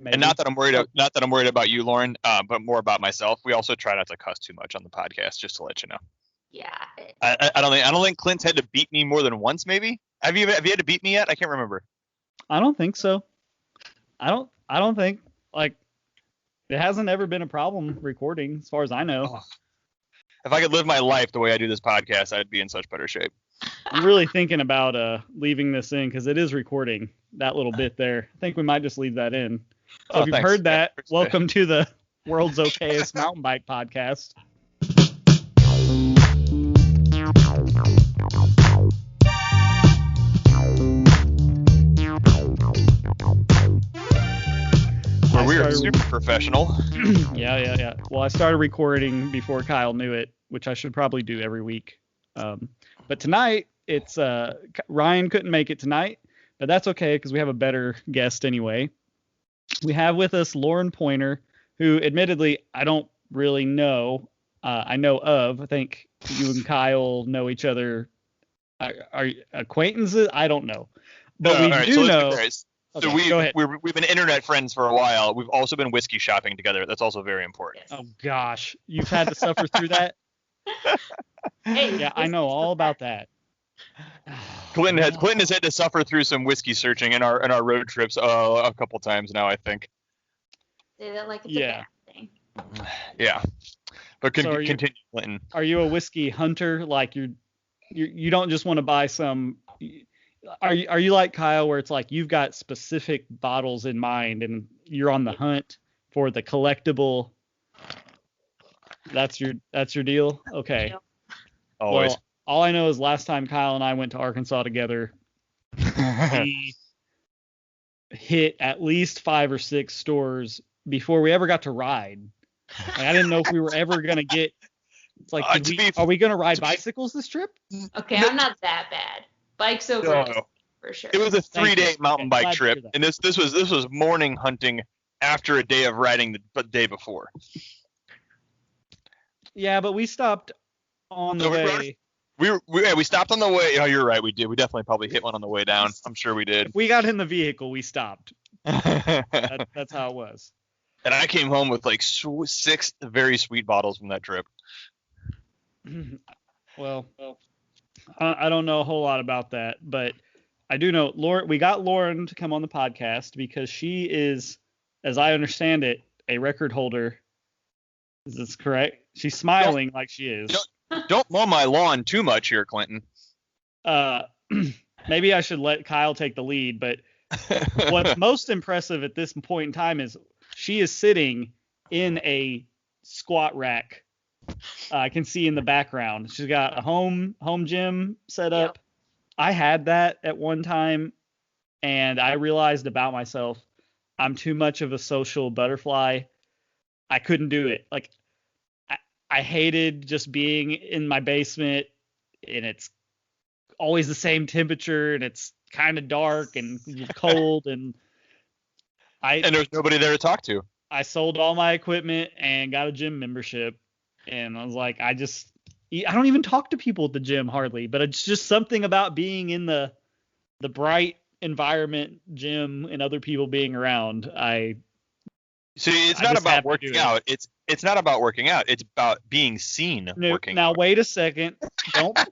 And not that I'm worried about you, Lauren, but more about myself. We also try not to cuss too much on the podcast, just to let you know. Yeah. I don't think Clint's had to beat me more than once. Maybe have you had to beat me yet? I can't remember. I don't think so. I don't think like it hasn't ever been a problem recording, as far as I know. Oh. If I could live my life the way I do this podcast, I'd be in such better shape. I'm really thinking about leaving this in because it is recording that little bit there. I think we might just leave that in. So if you've heard that, welcome to the world's okayest mountain bike podcast. Where we are super professional. Yeah. Well, I started recording before Kyle knew it, which I should probably do every week. But tonight, it's Ryan couldn't make it tonight, but that's okay because we have a better guest anyway. We have with us Lauren Pointer, who admittedly I don't really know. I know of. I think you and Kyle know each other. Are acquaintances? I don't know. But we do know. So we've been internet friends for a while. We've also been whiskey shopping together. That's also very important. Oh gosh, you've had to suffer through that. Hey, yeah, I know all about that. Clinton has had to suffer through some whiskey searching in our road trips a couple times now, I think. Say that like it's a bad thing. Yeah, but continue, Clinton. Are you a whiskey hunter? Like you don't just want to buy some. Are you like Kyle, where it's like you've got specific bottles in mind and you're on the hunt for the collectible? That's your deal? Okay. Yep. Always. Well, all I know is last time Kyle and I went to Arkansas together, we hit at least 5 or 6 stores before we ever got to ride. Like, I didn't know if we were ever gonna get. It's like, are we gonna ride bicycles this trip? Okay, I'm not that bad. Bikes over for sure. It was a 3-day mountain bike trip, and this was morning hunting after a day of riding the day before. Yeah, but we stopped on the way. We stopped on the way. Oh, you're right. We did. We definitely probably hit one on the way down. I'm sure we did. If we got in the vehicle, we stopped. That's how it was. And I came home with like 6 very sweet bottles from that trip. Well, I don't know a whole lot about that, but I do know Lauren. We got Lauren to come on the podcast because she is, as I understand it, a record holder. Is this correct? She's smiling like she is. Don't mow my lawn too much here, Clinton. Maybe I should let Kyle take the lead, but what's most impressive at this point in time is she is sitting in a squat rack. I can see in the background. She's got a home gym set up. Yep. I had that at one time, and I realized about myself, I'm too much of a social butterfly. I couldn't do it. Like, I hated just being in my basement, and it's always the same temperature, and it's kind of dark and cold, and there's nobody there to talk to. I sold all my equipment and got a gym membership. And I was like, I don't even talk to people at the gym hardly, but it's just something about being in the bright environment gym and other people being around. It's not about working out. It's not about working out. It's about being seen working now, out. Wait a second.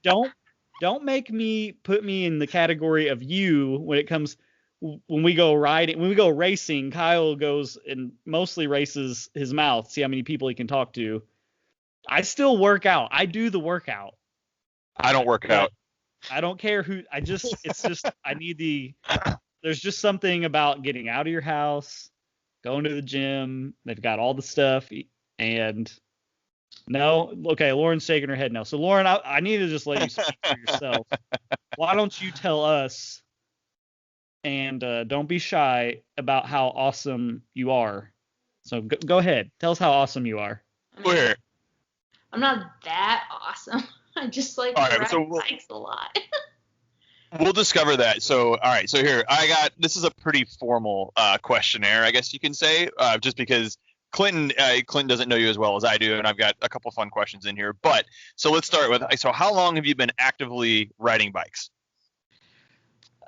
Don't make me put me in the category of you when it comes when we go riding. When we go racing, Kyle goes and mostly races his mouth, see how many people he can talk to. I still work out. I do the workout. I don't work out. I don't care who. There's just something about getting out of your house, going to the gym. They've got all the stuff. And Lauren's shaking her head no. So Lauren, I need to just let you speak for yourself. Why don't you tell us, and don't be shy about how awesome you are. So go ahead. Tell us how awesome you are. Where? I'm not that awesome. I just like ride bikes a lot. We'll discover that. So, all right. So here, this is a pretty formal questionnaire, I guess you can say, just because Clinton doesn't know you as well as I do, and I've got a couple fun questions in here. But so let's start with, so how long have you been actively riding bikes?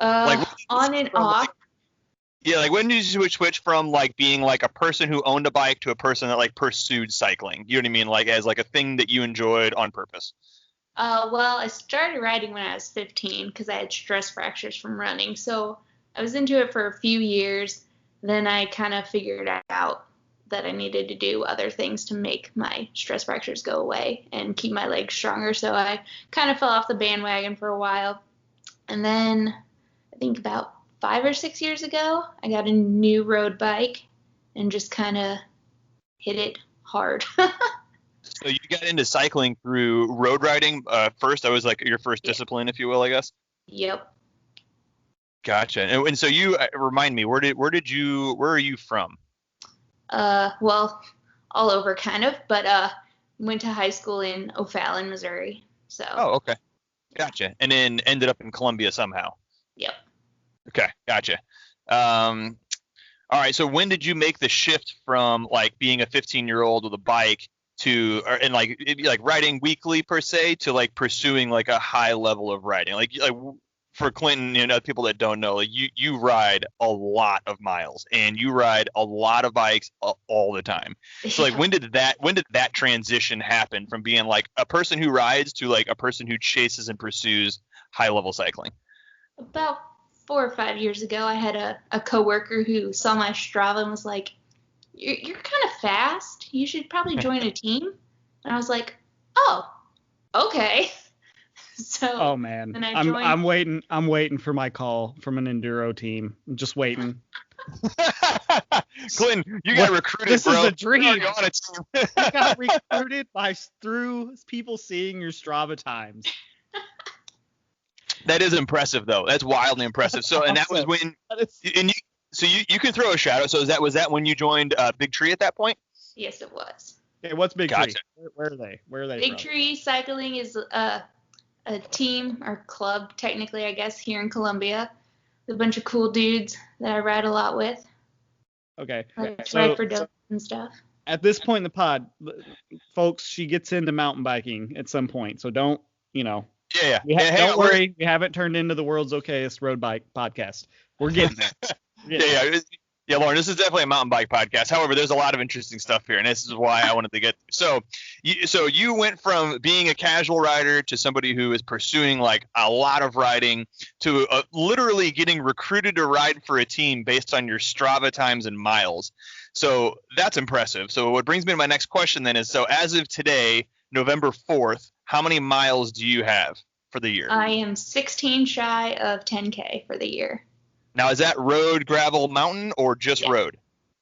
On and off. Yeah, like when did you switch from like being like a person who owned a bike to a person that like pursued cycling? You know what I mean? Like as like a thing that you enjoyed on purpose. Well, I started riding when I was 15 because I had stress fractures from running. So I was into it for a few years. Then I kind of figured out that I needed to do other things to make my stress fractures go away and keep my legs stronger. So I kind of fell off the bandwagon for a while. And then I think about 5 or 6 years ago, I got a new road bike and just kind of hit it hard. So you got into cycling through road riding first. That was like your first discipline, if you will, I guess. Yep. Gotcha. And so you remind me, where are you from? Well, all over kind of, but went to high school in O'Fallon, Missouri. So. Oh, okay. Gotcha. And then ended up in Columbia somehow. Yep. Okay, gotcha. All right. So when did you make the shift from like being a 15-year-old with a bike and like it'd be like riding weekly per se to like pursuing like a high level of riding? Like for Clinton, people that don't know, like you ride a lot of miles and you ride a lot of bikes all the time. So like when did that transition happen from being like a person who rides to like a person who chases and pursues high level cycling? About 4 or 5 years ago, I had a coworker who saw my Strava and was like, "You're kind of fast. You should probably join a team." And I was like, "Oh, okay." So. Oh man, then I joined. I'm waiting for my call from an enduro team. I'm just waiting. Clinton, you got recruited, this bro. This is a dream. You're on a team. You got recruited through people seeing your Strava times. That is impressive, though. That's wildly impressive. So, and that was when, you can throw a shout out. So, was that when you joined Big Tree at that point? Yes, it was. Okay, what's Big Tree? Where are they? Big from? Tree Cycling is a team or club, technically, I guess, here in Columbia. A bunch of cool dudes that I ride a lot with. Okay. Ride for donuts and stuff. At this point in the pod, folks, she gets into mountain biking at some point. So don't. Yeah. Don't worry. We haven't turned into the world's okayest road bike podcast. We're getting there. Yeah, Lauren, this is definitely a mountain bike podcast. However, there's a lot of interesting stuff here, and this is why I wanted to get. So you went from being a casual rider to somebody who is pursuing like a lot of riding to literally getting recruited to ride for a team based on your Strava times and miles. So that's impressive. So what brings me to my next question then is, so as of today, November 4th, how many miles do you have for the year? I am 16 shy of 10K for the year. Now, is that road, gravel, mountain, or just road?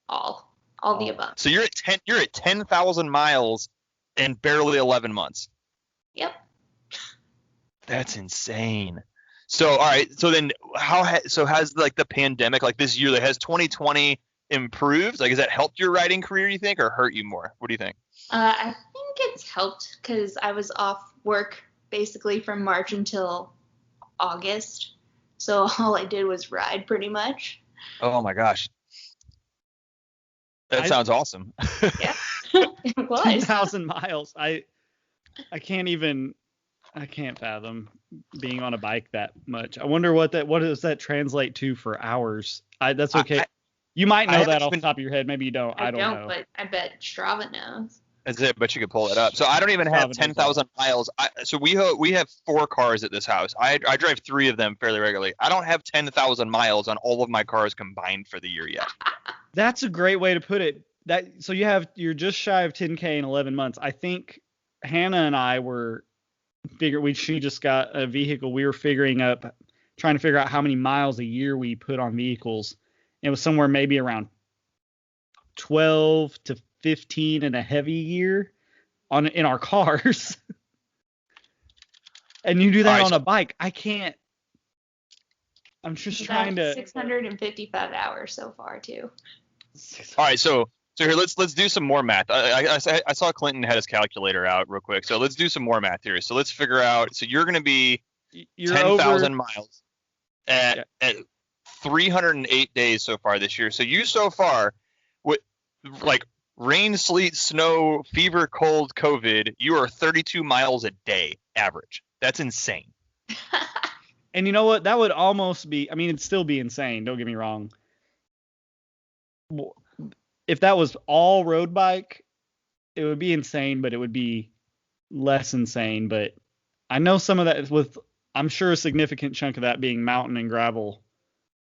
All the above. So you're at 10,000 miles in barely 11 months. Yep. That's insane. So, all right. So then has like the pandemic, like this year, like, has 2020 improved? Like, has that helped your riding career, you think, or hurt you more? What do you think? I think it's helped because I was off work basically from March until August. So all I did was ride pretty much. Oh my gosh. That sounds awesome. Yeah, it was. 10,000 miles. I can't fathom being on a bike that much. I wonder what does that translate to for hours? That's okay. You might know that off the top of your head. Maybe you don't. I don't know. But I bet Strava knows. That's it, but you could pull it up. So I don't even have 10,000 miles. So we have 4 cars at this house. I drive 3 of them fairly regularly. I don't have 10,000 miles on all of my cars combined for the year yet. That's a great way to put it. So you're just shy of 10K in 11 months. I think Hannah and I were she just got a vehicle. We were trying to figure out how many miles a year we put on vehicles. It was somewhere maybe around 12 to 15 in a heavy year in our cars. And you do that on a bike. I can't. I'm just trying to. 655 hours so far too. All right, so here let's do some more math. I saw Clinton had his calculator out real quick, so let's do some more math here. So let's figure out. So you're going to be 10,000 miles at 308 days so far this year. So you so far with like rain, sleet, snow, fever, cold, COVID, you are 32 miles a day average. That's insane. And you know what? That would almost be, I mean, it'd still be insane. Don't get me wrong. if that was all road bike, it would be insane, but it would be less insane. But I know some of that is with, I'm sure a significant chunk of that being mountain and gravel.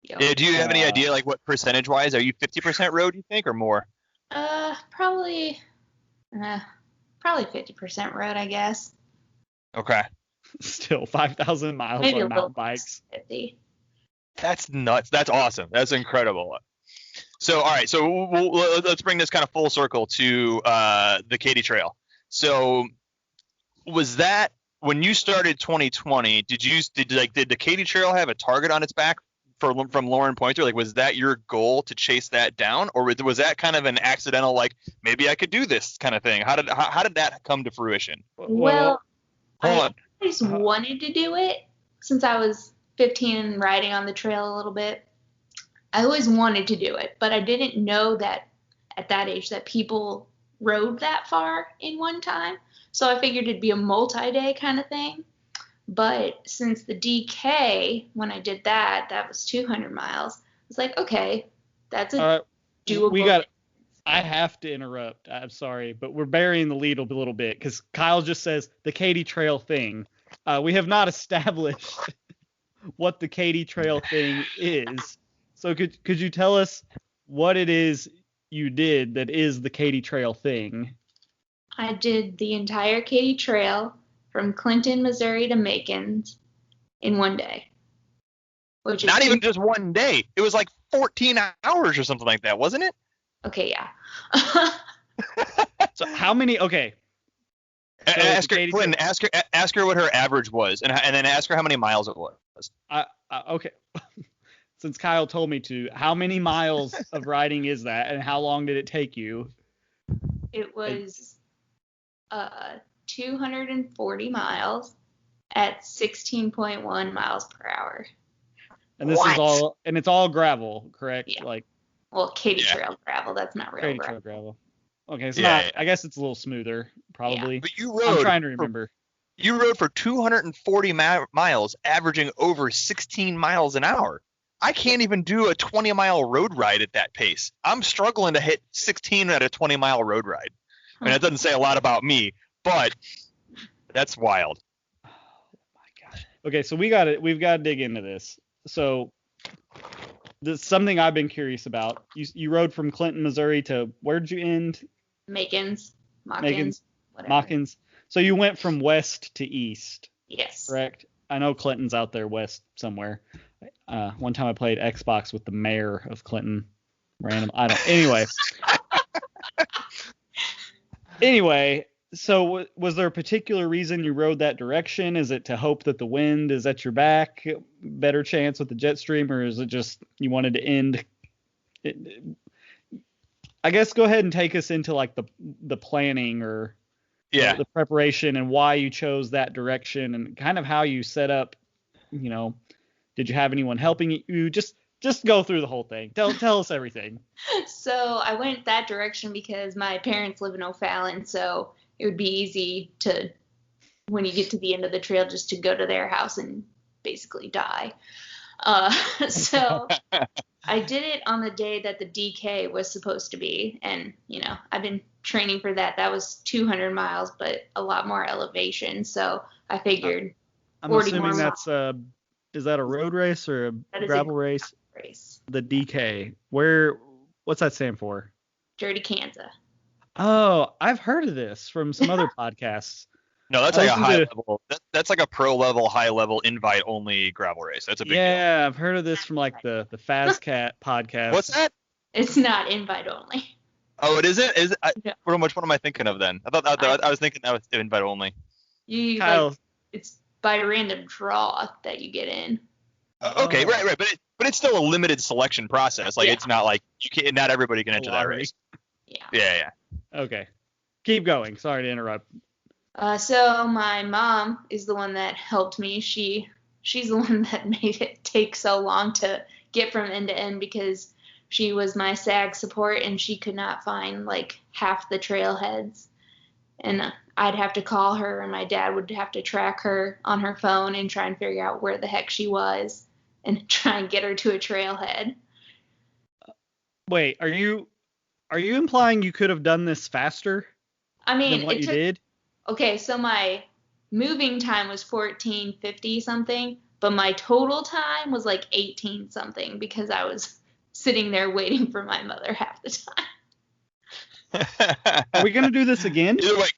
Yeah, do you have any idea, like, what percentage wise? Are you 50% road, you think, or more? Probably 50% road, I guess. Okay. Still 5,000 miles Maybe on mountain bikes. 50. That's nuts. That's awesome. That's incredible. So, all right. So let's bring this kind of full circle to the Katy Trail. So, was that when you started 2020? Did the Katy Trail have a target on its back from Lauren Pointer? Like, was that your goal to chase that down, or was that kind of an accidental, like, maybe I could do this kind of thing? How did that come to fruition? Well, hold on. I always wanted to do it since I was 15 and riding on the trail a little bit. I always wanted to do it, but I didn't know that at that age that people rode that far in one time. So I figured it'd be a multi-day kind of thing. But since the DK, when I did that was 200 miles. I was like, okay, that's a doable. I have to interrupt. I'm sorry, but we're burying the lead a little bit because Kyle just says the Katy Trail thing. We have not established what the Katy Trail thing is. So could you tell us what it is you did that is the Katy Trail thing? I did the entire Katy Trail from Clinton, Missouri to Macon in one day. Which not even just one day. It was like 14 hours or something like that, wasn't it? Okay, yeah. So how many? Okay. So ask her, Clinton. Ask her what her average was, and then ask her how many miles it was. Okay. Since Kyle told me to, how many miles of riding is that, and how long did it take you? It was 240 miles at 16.1 miles per hour. And this is all, and it's all gravel, correct? Yeah. Like, well, Katy Trail gravel. That's not real Katy gravel. Trail gravel. Okay, it's not. Yeah. I guess it's a little smoother, probably. Yeah. But you rode. I'm trying to remember. You rode for 240 miles, averaging over 16 miles an hour. I can't even do a 20-mile road ride at that pace. I'm struggling to hit 16 at a 20-mile road ride. I mean, that doesn't say a lot about me, but that's wild. Oh my gosh. Okay, so we've got to dig into this. So this is something I've been curious about. You rode from Clinton, Missouri to where did you end? Macons. So you went from west to east. Yes. Correct? I know Clinton's out there west somewhere. One time I played Xbox with the mayor of Clinton. Anyway, so was there a particular reason you rode that direction? Is it to hope that the wind is at your back, better chance with the jet stream, or is it just you wanted to end? I guess go ahead and take us into like the planning or the preparation and why you chose that direction and kind of how you set up. You know, did you have anyone helping you? Just go through the whole thing. Tell us everything. So I went that direction because my parents live in O'Fallon, so it would be easy to, when you get to the end of the trail, just to go to their house and basically die. So I did it on the day that the DK was supposed to be, and I've been training for that. That was 200 miles, but a lot more elevation. So I figured. I'm assuming that's is that a road race or a gravel race? The DK. What's that stand for? Dirty Kansas. Oh, I've heard of this from some other podcasts. No, that's like a high level. That's like a pro level, high level, invite only gravel race. That's a big deal. Yeah, I've heard of this from like the FazCat podcast. What's that? It's not invite only. Oh, it isn't. What am I thinking of then? I was thinking that was invite only. It's by random draw that you get in. Okay, right, but it's still a limited selection process. Like it's not like not everybody can enter that race. Yeah. Okay, keep going. Sorry to interrupt. So my mom is the one that helped me. She's the one that made it take so long to get from end to end because she was my SAG support and she could not find like half the trailheads. And I'd have to call her and my dad would have to track her on her phone and try and figure out where the heck she was and try and get her to a trailhead. Wait, are you implying you could have done this faster I than mean, what it you took. did? Okay, so my moving time was 14:50 something, but my total time was like 18 something because I was sitting there waiting for my mother half the time. Are we gonna do this again? Either way,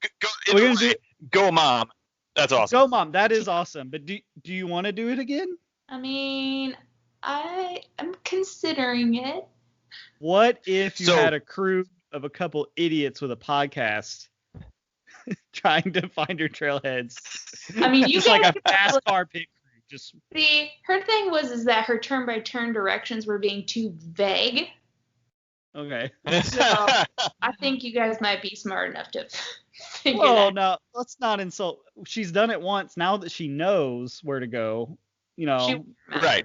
go, mom. That's awesome. Go, Mom. That is awesome. But do you want to do it again? I mean, I'm considering it. What if you had a crew of a couple idiots with a podcast trying to find your trailheads? I mean, you just like a NASCAR pit crew. Just see, her thing was that her turn-by-turn directions were being too vague. Okay. So I think you guys might be smart enough to figure that out. No, let's not insult. She's done it once. Now that she knows where to go, Right.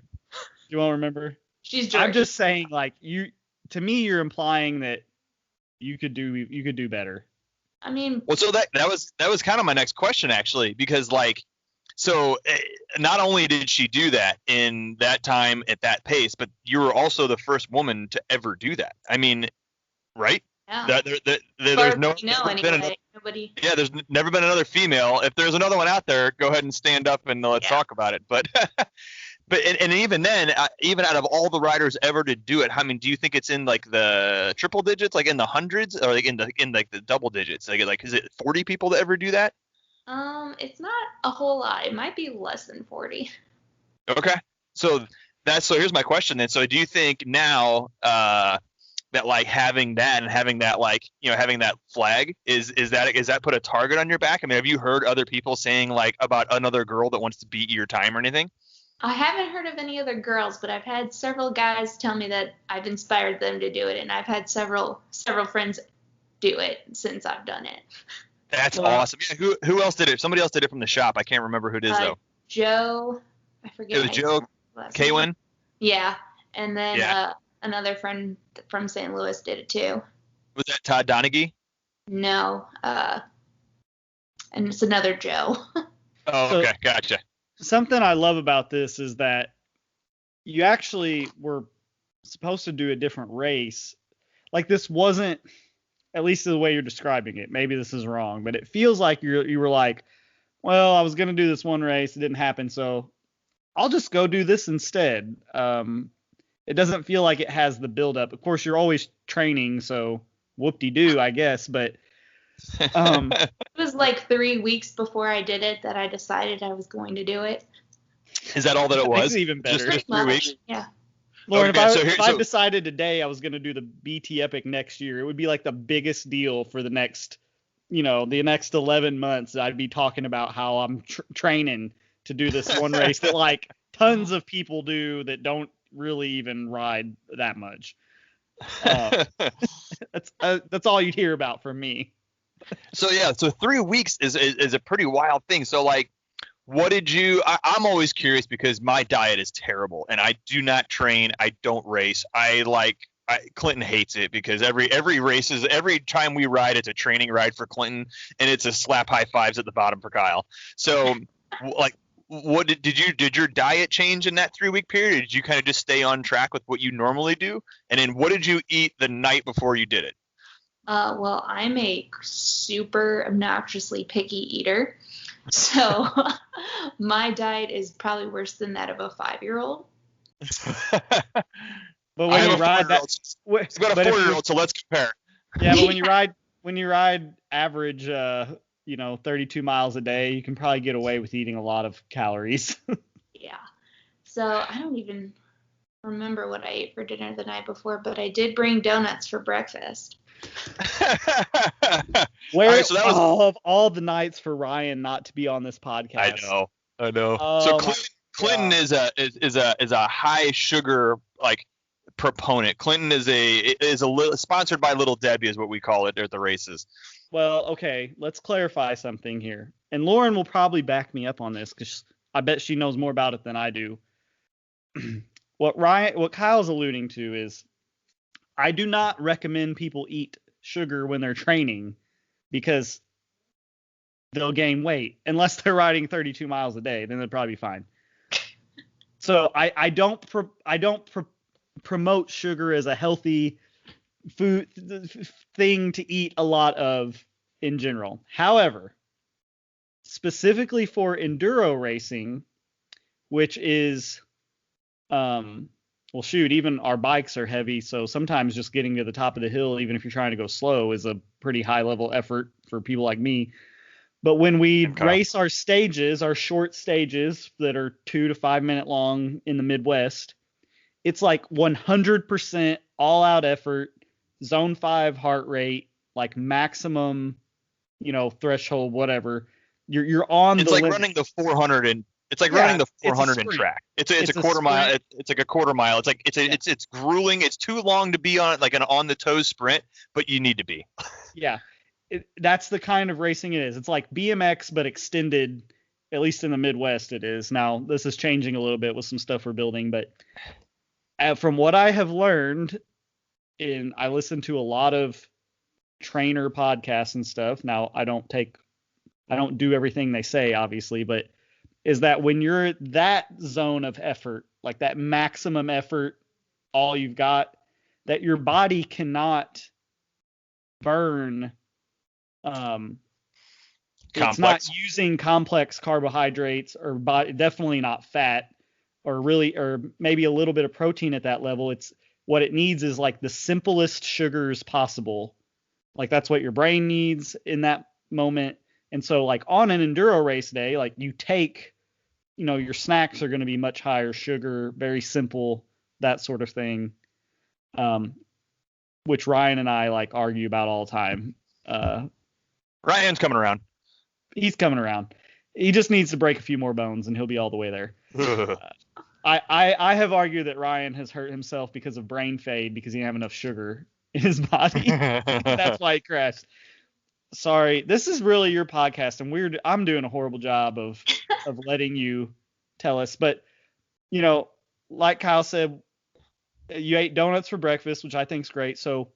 You won't remember? She's Georgia. I'm just saying, like, to me, you're implying that you could do better. I mean, well, so that was kind of my next question, actually, because not only did she do that in that time at that pace, but you were also the first woman to ever do that. I mean, right? Yeah. There's nobody. Yeah, there's never been another female. If there's another one out there, go ahead and stand up and let's talk about it. But and even then, even out of all the riders ever to do it, I mean, do you think it's in like the triple digits, like in the hundreds, or like in the double digits? Like is it 40 people that ever do that? It's not a whole lot. It might be less than 40. Okay. So here's my question then. So do you think now that like having that and having that having that flag is that put a target on your back? I mean, have you heard other people saying like about another girl that wants to beat your time or anything? I haven't heard of any other girls, but I've had several guys tell me that I've inspired them to do it, and I've had several friends do it since I've done it. That's awesome. Yeah, who else did it? Somebody else did it from the shop. I can't remember who it is though. Joe, I forget. It was Joe Kaywin? Yeah, and then another friend from St. Louis did it too. Was that Todd Donaghy? No, and it's another Joe. Oh, okay, gotcha. Something I love about this is that you actually were supposed to do a different race. Like this wasn't, at least the way you're describing it. Maybe this is wrong, but it feels like you were like, well, I was going to do this one race. It didn't happen. So I'll just go do this instead. It doesn't feel like it has the buildup. Of course, you're always training. So whoop-de-doo, I guess. But it was like 3 weeks before I did it that I decided I was going to do it. Is that all that it was? It's even better. Just 3 weeks? Yeah. Lauren, if I decided today I was going to do the BT Epic next year, it would be like the biggest deal for the next 11 months. I'd be talking about how I'm training to do this one race that like tons of people do that don't really even ride that much. That's all you'd hear about from me. So 3 weeks is a pretty wild thing. So like, what did you? I'm always curious because my diet is terrible and I do not train. I don't race. Clinton hates it because every time we ride, it's a training ride for Clinton and it's a slap high fives at the bottom for Kyle. So like, what did your diet change in that 3 week period? Or did you kind of just stay on track with what you normally do? And then what did you eat the night before you did it? Well, I'm a super obnoxiously picky eater. So my diet is probably worse than that of a 5-year-old. But when you ride that, it's got a 4-year-old, so let's compare. Yeah, but when you ride average 32 miles a day, you can probably get away with eating a lot of calories. Yeah. So I don't even remember what I ate for dinner the night before, but I did bring donuts for breakfast. Of all the nights for Ryan not to be on this podcast. I know. Oh, so Clinton is a high sugar like proponent. Clinton is a little sponsored by Little Debbie is what we call it at the races. Well, okay, let's clarify something here. And Lauren will probably back me up on this because I bet she knows more about it than I do. What Kyle's alluding to is I do not recommend people eat sugar when they're training because they'll gain weight unless they're riding 32 miles a day. Then they'll probably be fine. So I don't promote sugar as a healthy thing to eat a lot of in general. However, specifically for enduro racing, which is, well, shoot, even our bikes are heavy, so sometimes just getting to the top of the hill, even if you're trying to go slow, is a pretty high level effort for people like me. But when we race our stages, our short stages that are 2 to 5 minute long in the Midwest, it's like 100% all out effort, zone 5 heart rate, like maximum, threshold, whatever. You're on. It's the like limit. running the 400 and it's like running the 400 in track. It's a quarter mile. It's like a quarter mile. It's like it's grueling. It's too long to be on like an on the toes sprint, but you need to be. Yeah. That's the kind of racing it is. It's like BMX, but extended, at least in the Midwest it is. Now, this is changing a little bit with some stuff we're building, but from what I have learned, I listen to a lot of trainer podcasts and stuff. Now, I don't do everything they say, obviously, but is that when you're at that zone of effort, like that maximum effort, all you've got, that your body cannot burn. It's not using complex carbohydrates or definitely not fat or maybe a little bit of protein at that level. It's what it needs is like the simplest sugars possible. Like that's what your brain needs in that moment. And so like on an enduro race day, like you take, your snacks are going to be much higher sugar, very simple, that sort of thing. Which Ryan and I like argue about all the time. Ryan's coming around. He's coming around. He just needs to break a few more bones and he'll be all the way there. I have argued that Ryan has hurt himself because of brain fade because he didn't have enough sugar in his body. That's why he crashed. Sorry, this is really your podcast, and I'm doing a horrible job of letting you tell us. But like Kyle said, you ate donuts for breakfast, which I think is great. So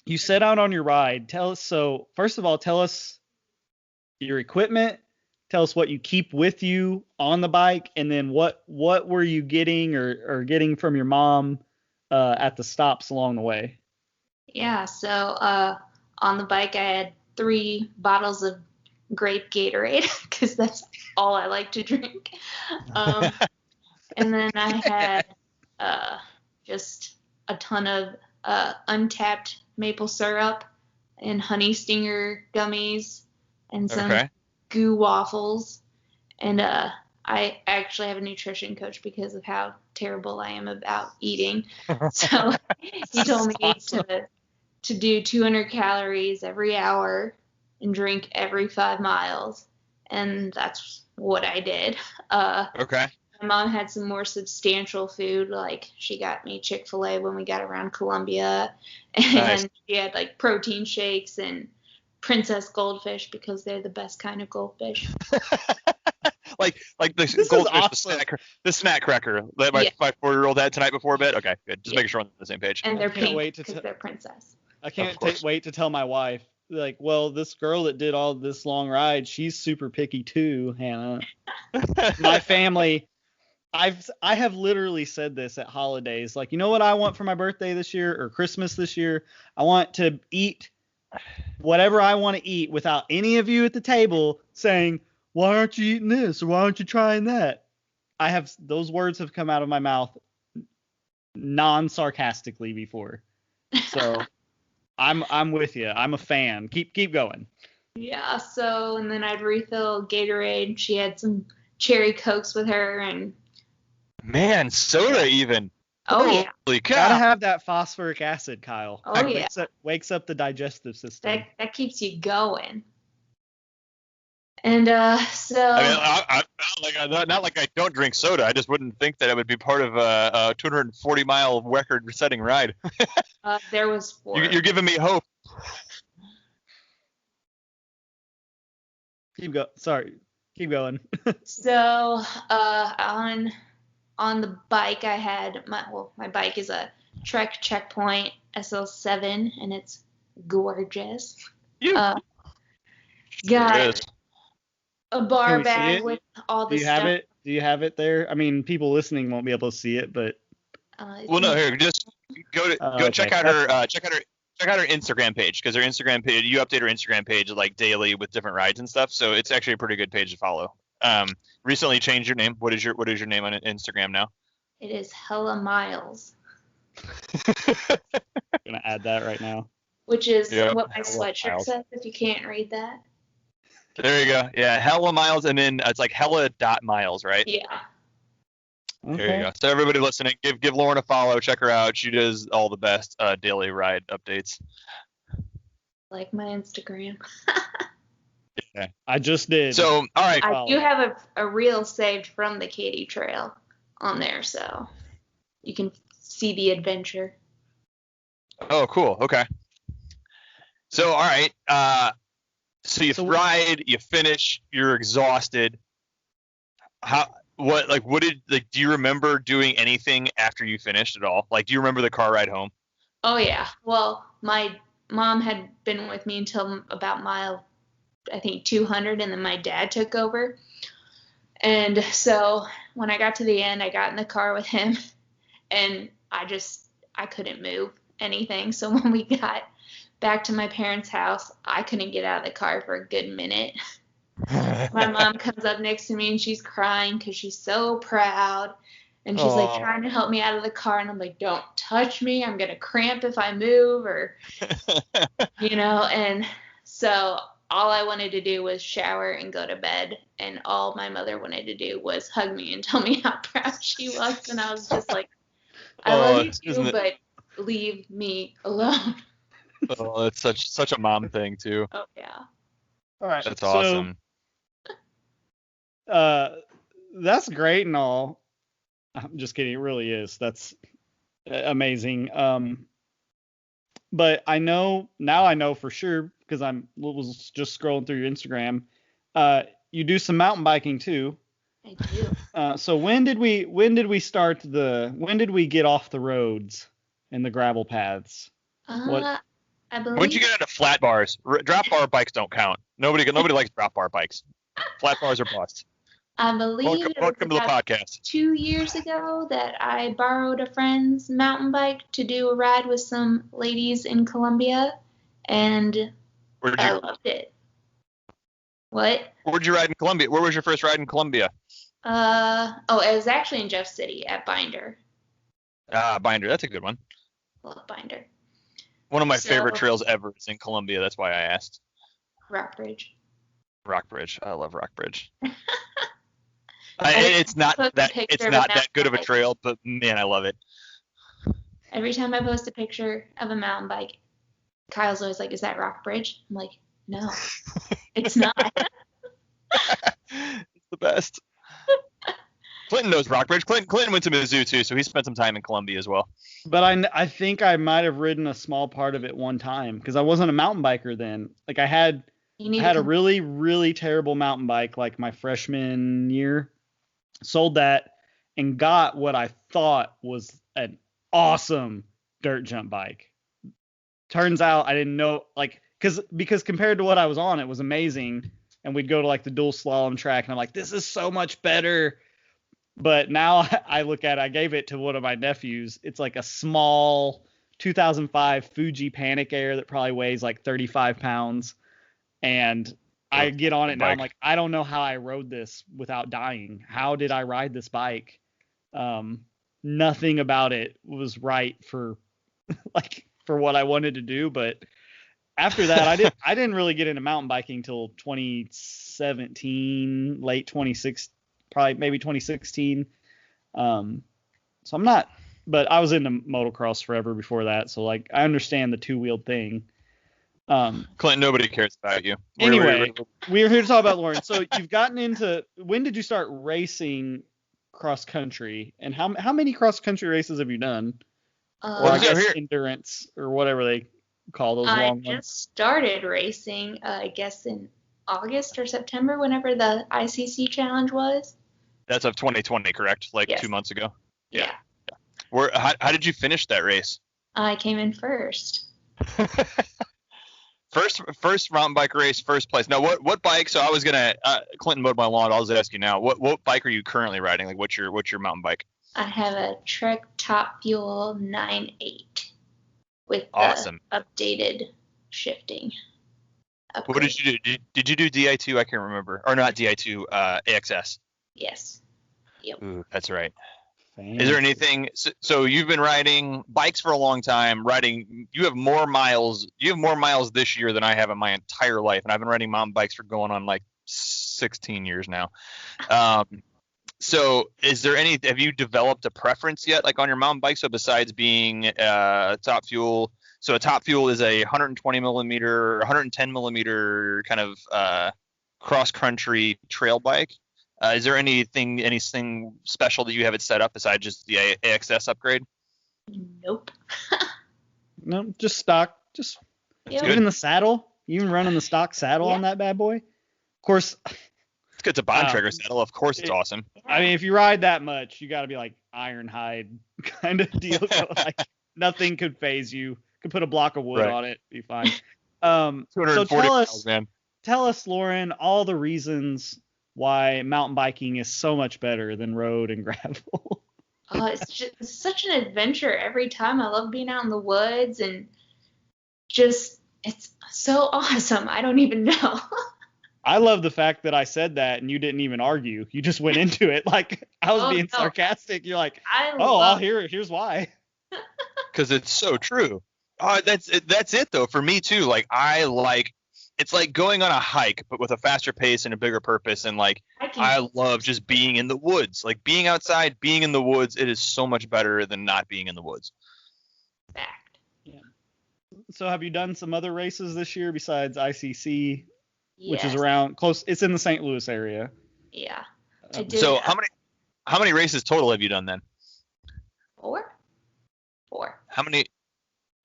you set out on your ride. Tell us. So first of all, tell us your equipment. Tell us what you keep with you on the bike, and then what were you getting or getting from your mom at the stops along the way? Yeah. So on the bike, I had 3 bottles of grape Gatorade because that's all I like to drink. And then I had just a ton of untapped maple syrup and honey stinger gummies and some goo waffles. And I actually have a nutrition coach because of how terrible I am about eating. So he told me to do 200 calories every hour and drink every 5 miles. And that's what I did. Okay. My mom had some more substantial food, like she got me Chick-fil-A when we got around Columbia, and she had like protein shakes and princess goldfish because they're the best kind of goldfish. like the goldfish, the snack cracker that my 4-year-old had tonight before bed. Okay, good. Just making sure we're on the same page. And they're pink because they're princess. I can't wait to tell my wife, like, well, this girl that did all this long ride, she's super picky too, Hannah. My family. I have literally said this at holidays, like, you know what I want for my birthday this year or Christmas this year? I want to eat whatever I want to eat without any of you at the table saying, why aren't you eating this? Or why aren't you trying that? Those words have come out of my mouth non-sarcastically before. So I'm with you. I'm a fan. Keep going. Yeah. So, and then I'd refill Gatorade. She had some cherry Cokes with her and. Man, soda even. Oh, yeah. Holy cow. Gotta have that phosphoric acid, Kyle. Oh, yeah. Wakes up the digestive system. That keeps you going. And so. I mean, not like I don't drink soda. I just wouldn't think that it would be part of a 240-mile record-setting ride. There was 4. You're giving me hope. Keep going. So on the bike, I had my bike is a Trek Checkpoint SL7, and it's gorgeous. Got a bar bag with all the stuff. Do you have it there? I mean, people listening won't be able to see it, but well, no, here, just Go check Okay. out her check out her Instagram page, because her Instagram page, you update her Instagram page like daily with different rides and stuff. So it's actually a pretty good page to follow. Recently changed your name. What is your name on Instagram now? It is Hella Miles, Gonna add that right now. which is Yep. what my Hella sweatshirt Miles. says. If you can't read that. There you go. Yeah, Hella Miles, and then it's like Hella.miles, right? Yeah. There you go. So everybody listening, give Lauren a follow. Check her out. She does all the best daily ride updates. Like my Instagram. I just did. So, all right. I do have a reel saved from the Katy Trail on there, so you can see the adventure. Oh, cool. Okay. So, all right. So you ride, you finish, you're exhausted. Do you remember doing anything after you finished at all? Like, do you remember the car ride home? Oh, yeah. Well, my mom had been with me until about mile, I think, 200, and then my dad took over. And so when I got to the end, I got in the car with him, and I couldn't move anything. So when we got back to my parents' house, I couldn't get out of the car for a good minute. My mom comes up next to me, and she's crying because she's so proud. And she's like trying to help me out of the car. And I'm like, don't touch me. I'm going to cramp if I move, or, and so all I wanted to do was shower and go to bed. And all my mother wanted to do was hug me and tell me how proud she was. And I was just like, I love you too, but leave me alone. Oh, it's such a mom thing too. Oh, yeah. All right. That's awesome. That's great and all. I'm just kidding. It really is. That's amazing. But I know for sure, because was just scrolling through your Instagram. You do some mountain biking too. I do. So when did we get off the roads and the gravel paths? I believe. Once you get into flat bars, drop bar bikes don't count. Nobody likes drop bar bikes. Flat bars are bust. I believe welcome to the podcast. 2 years ago that I borrowed a friend's mountain bike to do a ride with some ladies in Colombia, and I loved it. What? Where'd you ride in Colombia? Where was your first ride in Colombia? It was actually in Jeff City at Binder. Binder, that's a good one. Love Binder. One of my favorite trails ever is in Colombia. That's why I asked. Rockbridge. I love Rockbridge. It's not that good of a trail, but man, I love it. Every time I post a picture of a mountain bike, Kyle's always like, "Is that Rockbridge?" I'm like, "No, it's not." It's the best. Clinton knows Rockbridge. Clinton went to Mizzou too, so he spent some time in Colombia as well. But I think I might have ridden a small part of it one time, because I wasn't a mountain biker then. Like I had a really, really terrible mountain bike like my freshman year. Sold that and got what I thought was an awesome dirt jump bike. Turns out I didn't know, like, because compared to what I was on, it was amazing. And we'd go to like the dual slalom track, and I'm like, this is so much better. But now I look at it, I gave it to one of my nephews. It's like a small 2005 Fuji Panic Air that probably weighs like 35 pounds. And I get on it now. I'm like, I don't know how I rode this without dying. How did I ride this bike? Nothing about it was right for what I wanted to do. But after that, I didn't really get into mountain biking till 2017, late 2016, probably maybe 2016. So I'm not, but I was into motocross forever before that. So like, I understand the two-wheeled thing. Clint, nobody cares about you. Anyway, we're here to talk about Lauren. So you've gotten into, when did you start racing cross country, and how many cross country races have you done? Or I guess endurance or whatever they call those long ones. I just started racing, I guess in August or September, whenever the ICC challenge was. That's of 2020, correct? Like yes. 2 months ago. Yeah. How did you finish that race? I came in first. First mountain bike race, first place. Now, what bike? So I was gonna Clinton mowed my lawn. I'll just ask you now. What bike are you currently riding? Like, what's your mountain bike? I have a Trek Top Fuel 9.8 with Awesome. the updated shifting. What did you do? Did you do Di2? I can't remember. Or not Di2, AXS. Yes. Yep. Ooh, that's right. Fancy. Is there anything? So you've been riding bikes for a long time. You have more miles. You have more miles this year than I have in my entire life, and I've been riding mountain bikes for going on like 16 years now. So is there any? Have you developed a preference yet, like on your mountain bike? So besides being Top Fuel, so a Top Fuel is a 120 millimeter, 110 millimeter kind of cross country trail bike. Is there anything special that you have it set up besides just the AXS upgrade? Nope. No, just stock. Just Yep. even the saddle. You even running the stock saddle on that bad boy. Of course. It's good to Bontrager saddle. Of course, it's awesome. I mean, if you ride that much, you got to be like Ironhide kind of deal. So, like nothing could phase you. Could put a block of wood on it, be fine. So 240 miles, man. Tell us, Lauren, all the reasons why mountain biking is so much better than road and gravel. It's just such an adventure every time. I love being out in the woods and just it's so awesome. I don't even know. I love the fact that I said that and you didn't even argue. You just went into it like I was being sarcastic. You're like, here's why. Because it's so true. That's it though for me too. Like it's like going on a hike, but with a faster pace and a bigger purpose. And like, I love just being in the woods, like being outside, being in the woods. It is so much better than not being in the woods. Fact. Yeah. So have you done some other races this year besides ICC, which is around close? It's in the St. Louis area. Yeah. I did. So how many races total have you done then? 4. How many?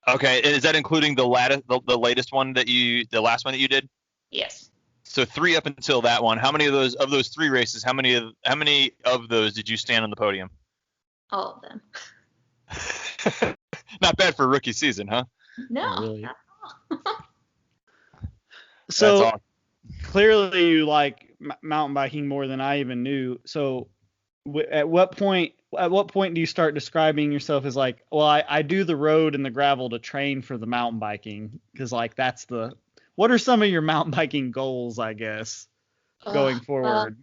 Okay, is that including the latest one the last one that you did? Yes. So 3 up until that one. How many of those 3 races? How many of those did you stand on the podium? All of them. Not bad for a rookie season, huh? No. Really? Not So that's awesome. Clearly you like mountain biking more than I even knew. So at what point do you start describing yourself as like, well, I do the road and the gravel to train for the mountain biking? Because like what are some of your mountain biking goals, I guess, going forward?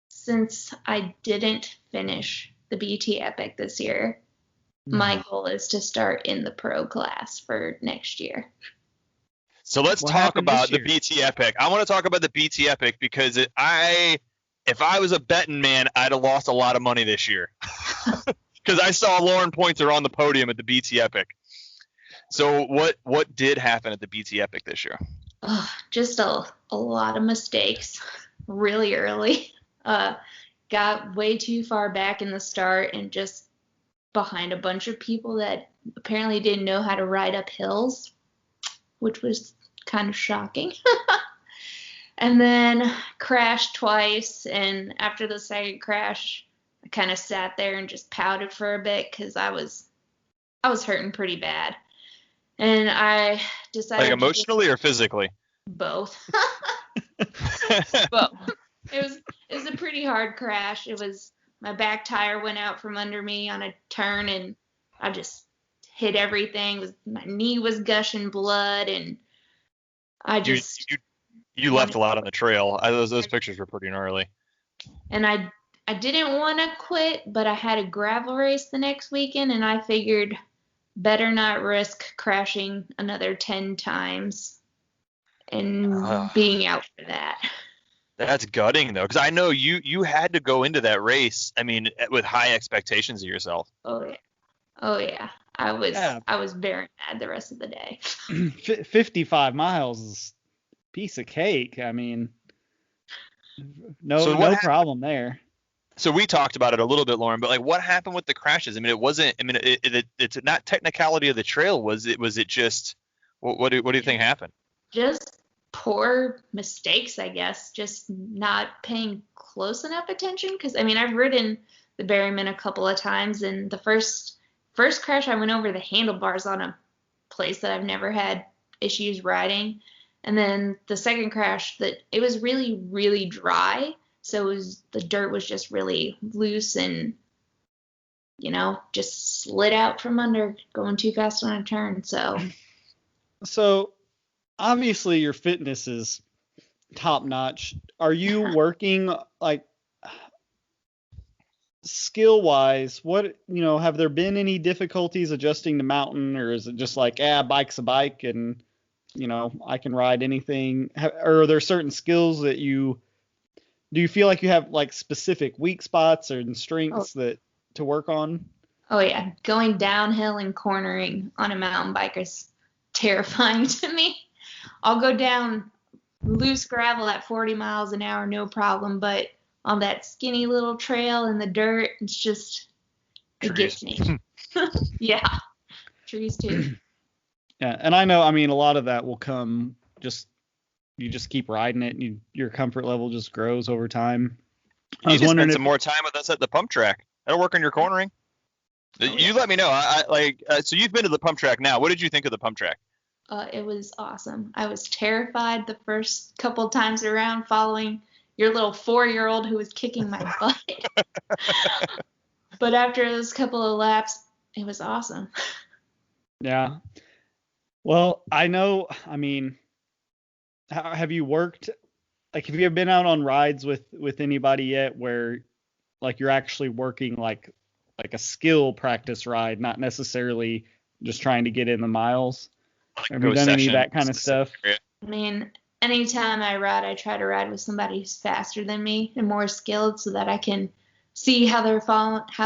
Since I didn't finish the BT Epic this year, my goal is to start in the pro class for next year. So let's talk about the BT Epic. I want to talk about the BT Epic because if I was a betting man, I'd have lost a lot of money this year. Because I saw Lauren Pointer on the podium at the BT Epic. So what did happen at the BT Epic this year? Just a lot of mistakes really early. Got way too far back in the start and just behind a bunch of people that apparently didn't know how to ride up hills, which was kind of shocking. And then crashed twice, and after the second crash, I kind of sat there and just pouted for a bit because I was hurting pretty bad. And I decided like emotionally or physically? Both. Both. It was a pretty hard crash. It was my back tire went out from under me on a turn, and I just hit everything. My knee was gushing blood, and I just you left a lot on the trail. Those pictures were pretty gnarly. And I didn't want to quit, but I had a gravel race the next weekend, and I figured better not risk crashing another 10 times and being out for that. That's gutting though, because I know you had to go into that race. I mean, with high expectations of yourself. Oh yeah. I was very mad the rest of the day. 55 miles is a piece of cake. I mean, no problem there. So we talked about it a little bit, Lauren, but like, what happened with the crashes? I mean, it wasn't. I mean, it's not technicality of the trail. Was it just? What do you think happened? Just poor mistakes, I guess. Just not paying close enough attention. Because I mean, I've ridden the Berryman a couple of times, and the first crash, I went over the handlebars on a place that I've never had issues riding. And then the second crash, it was really, really dry. So the dirt was just really loose, and just slid out from under going too fast on a turn. So obviously your fitness is top notch. Are you working like skill wise? What, have there been any difficulties adjusting the mountain, or is it just like, bike's a bike and, I can ride anything? Or are there certain skills that do you feel like you have like specific weak spots or strengths that to work on? Oh yeah, going downhill and cornering on a mountain bike is terrifying to me. I'll go down loose gravel at 40 miles an hour, no problem, but on that skinny little trail in the dirt, it gets me. Yeah, trees too. Yeah, and I know, I mean, a lot of that will come you just keep riding it, and your comfort level just grows over time. You need to spend some more time with us at the pump track. That'll work on your cornering. You let me know. So you've been to the pump track now. What did you think of the pump track? It was awesome. I was terrified the first couple times around following your little 4-year-old who was kicking my butt. But after those couple of laps, it was awesome. Yeah. Well, I know, I mean, have you worked, like, have you ever been out on rides with anybody yet where, like, you're actually working like a skill practice ride, not necessarily just trying to get in the miles? Have you done any of that kind of stuff? I mean, anytime I ride, I try to ride with somebody who's faster than me and more skilled so that I can see how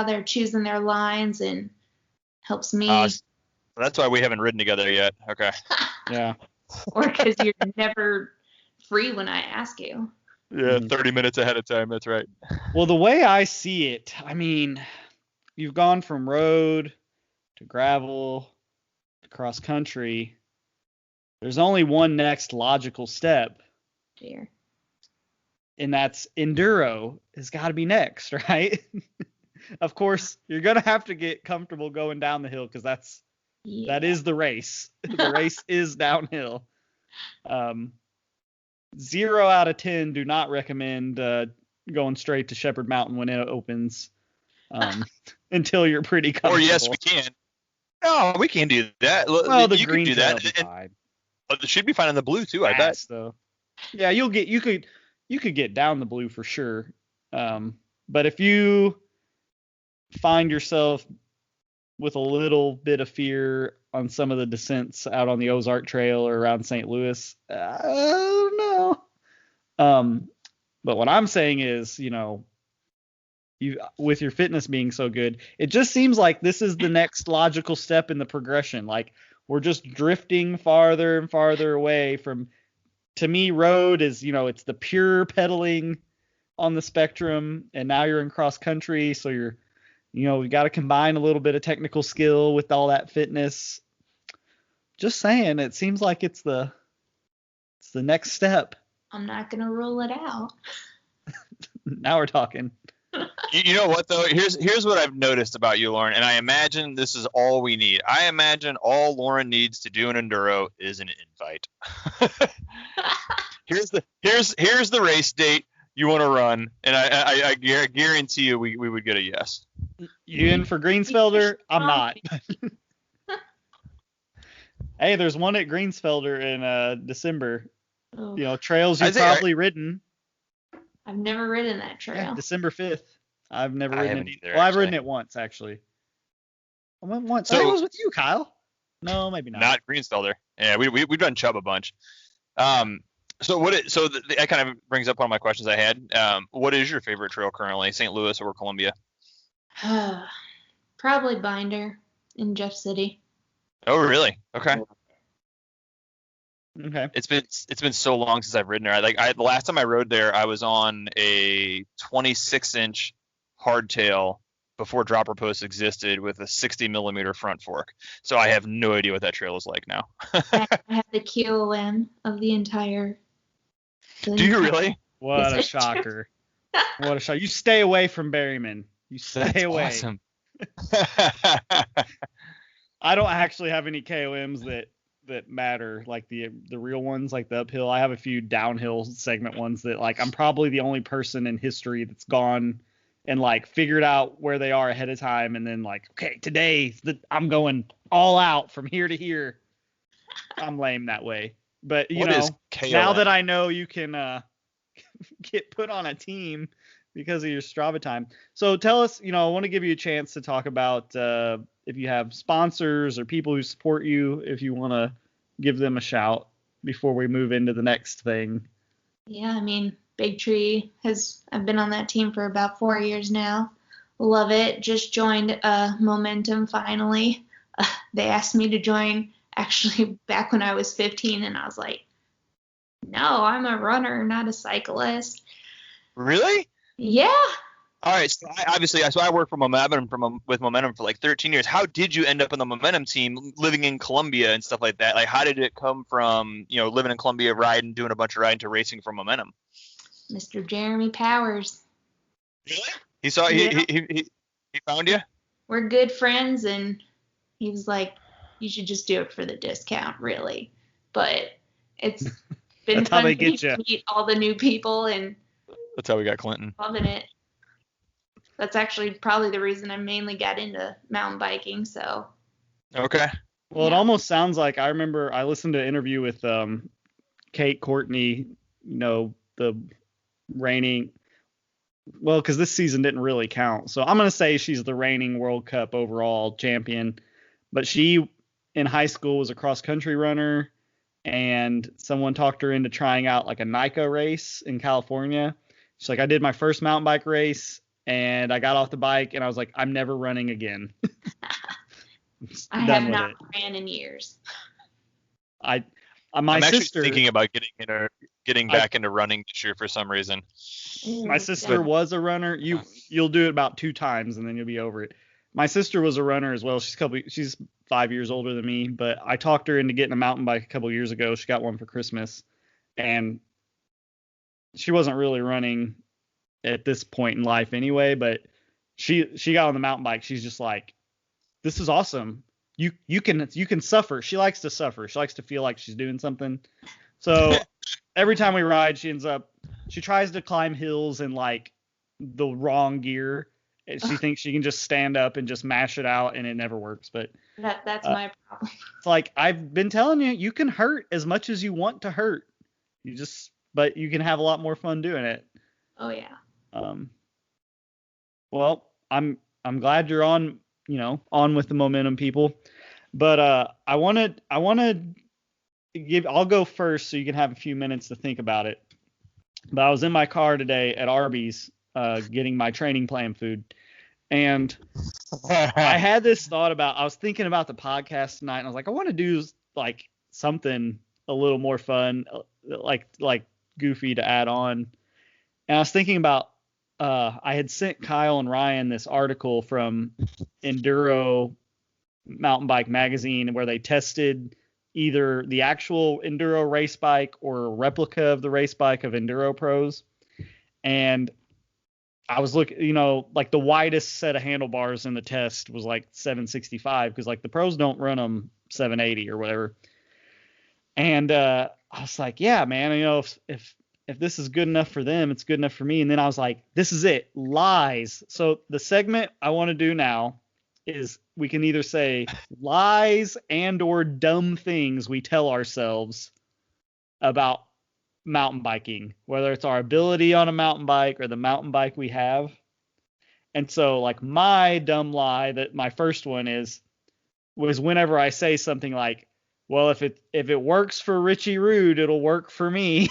they're choosing their lines, and helps me. That's why we haven't ridden together yet. Okay. Yeah. Or because you're never free when I ask you. Yeah, 30 minutes ahead of time. That's right. Well, the way I see it, I mean, you've gone from road to gravel to cross country. There's only one next logical step. Dear. And that's enduro has got to be next, right? Of course, you're going to have to get comfortable going down the hill, because that is the race. The race is downhill. 0 out of 10 do not recommend going straight to Shepherd Mountain when it opens, until you're pretty comfortable. Or yes, we can. No, we can do that. Well, the you green can do trail that. will be fine. It should be fine on the blue too, I bet. Though. Yeah, you could get down the blue for sure. But if you find yourself with a little bit of fear on some of the descents out on the Ozark Trail or around St. Louis, I don't know. But what I'm saying is, you with your fitness being so good, it just seems like this is the next logical step in the progression. Like, we're just drifting farther and farther away from, to me, road is, it's the pure pedaling on the spectrum, and now you're in cross country, so you're, you got to combine a little bit of technical skill with all that fitness. Just saying, it seems like it's the next step. I'm not gonna rule it out. Now we're talking. You know what though? Here's what I've noticed about you, Lauren, and I imagine this is all we need. I imagine all Lauren needs to do an enduro is an invite. Here's the race date you want to run, and I guarantee you we would get a yes. You in for Greensfelder? I'm not. Hey, there's one at Greensfelder in December. Oh. Trails you've probably ridden. I've never ridden that trail. Yeah, December 5th. I've never ridden it. Either, well, I've ridden it once, actually. I went once. So, I was with you, Kyle. No, maybe not. Not Greensfelder. Yeah, we've done Chubb a bunch. So that kind of brings up one of my questions I had. What is your favorite trail currently, St. Louis or Columbia? Probably Binder in Jeff City. Oh, really? Okay. Okay. It's been so long since I've ridden there. The last time I rode there, I was on a 26-inch hardtail before dropper posts existed with a 60 millimeter front fork. So I have no idea what that trail is like now. I have the KOM of the entire. Do you really? What a shocker! What a shock! You stay away from Berryman. You stay That's away. Awesome. I don't actually have any KOMs that matter, like the real ones, like the uphill. I have a few downhill segment ones that, like, I'm probably the only person in history that's gone and like figured out where they are ahead of time, and then like, okay, today I'm going all out from here to here. I'm lame that way, but What is KOM? now that I know you can get put on a team because of your Strava time. So tell us, I want to give you a chance to talk about if you have sponsors or people who support you, if you want to give them a shout before we move into the next thing. Yeah, I mean, Big Tree I've been on that team for about 4 years now. Love it. Just joined Momentum finally. They asked me to join actually back when I was 15, and I was like, no, I'm a runner, not a cyclist. Really? Yeah. All right. So I worked for Momentum with Momentum for like 13 years. How did you end up on the Momentum team, living in Columbia and stuff like that? Like, how did it come from, living in Columbia, doing a bunch of riding to racing for Momentum? Mr. Jeremy Powers. Really? He saw he found you? We're good friends, and he was like, you should just do it for the discount, really. But it's been fun to meet all the new people, and that's how we got Clinton. Loving it. That's actually probably the reason I mainly got into mountain biking. So. Okay. Well, It almost sounds like I remember I listened to an interview with Kate Courtney, the reigning. Well, because this season didn't really count, so I'm gonna say she's the reigning World Cup overall champion. But she, in high school, was a cross country runner, and someone talked her into trying out like a NICA race in California. She's like, I did my first mountain bike race, and I got off the bike, and I was like, I'm never running again. I have not ran in years. I'm actually thinking about getting back into running this year for some reason. My sister was a runner. You'll do it about 2 times, and then you'll be over it. My sister was a runner as well. She's 5 years older than me, but I talked her into getting a mountain bike a couple years ago. She got one for Christmas, and she wasn't really running at this point in life anyway, but she got on the mountain bike. She's just like, this is awesome. You can suffer. She likes to suffer. She likes to feel like she's doing something. So every time we ride, she tries to climb hills in like the wrong gear. She thinks she can just stand up and just mash it out, and it never works. But that's my problem. It's like, I've been telling you, you can hurt as much as you want to hurt. But you can have a lot more fun doing it. Oh yeah. Well, I'm glad you're on with the Momentum people. But I want to I'll go first so you can have a few minutes to think about it. But I was in my car today at Arby's getting my training plan food, and I had this thought I was thinking about the podcast tonight, and I was like, I want to do like something a little more fun, like goofy to add on. And I was thinking about I had sent Kyle and Ryan this article from Enduro Mountain Bike Magazine where they tested either the actual Enduro race bike or a replica of the race bike of Enduro Pros. And I was looking, like the widest set of handlebars in the test was like 765 because like the pros don't run them 780 or whatever. And I was like, yeah, man, if this is good enough for them, it's good enough for me. And then I was like, this is it. Lies. So the segment I want to do now is we can either say lies and or dumb things we tell ourselves about mountain biking, whether it's our ability on a mountain bike or the mountain bike we have. And so like my dumb lie, that my first one was whenever I say something like, well, if it works for Richie Rude, it'll work for me.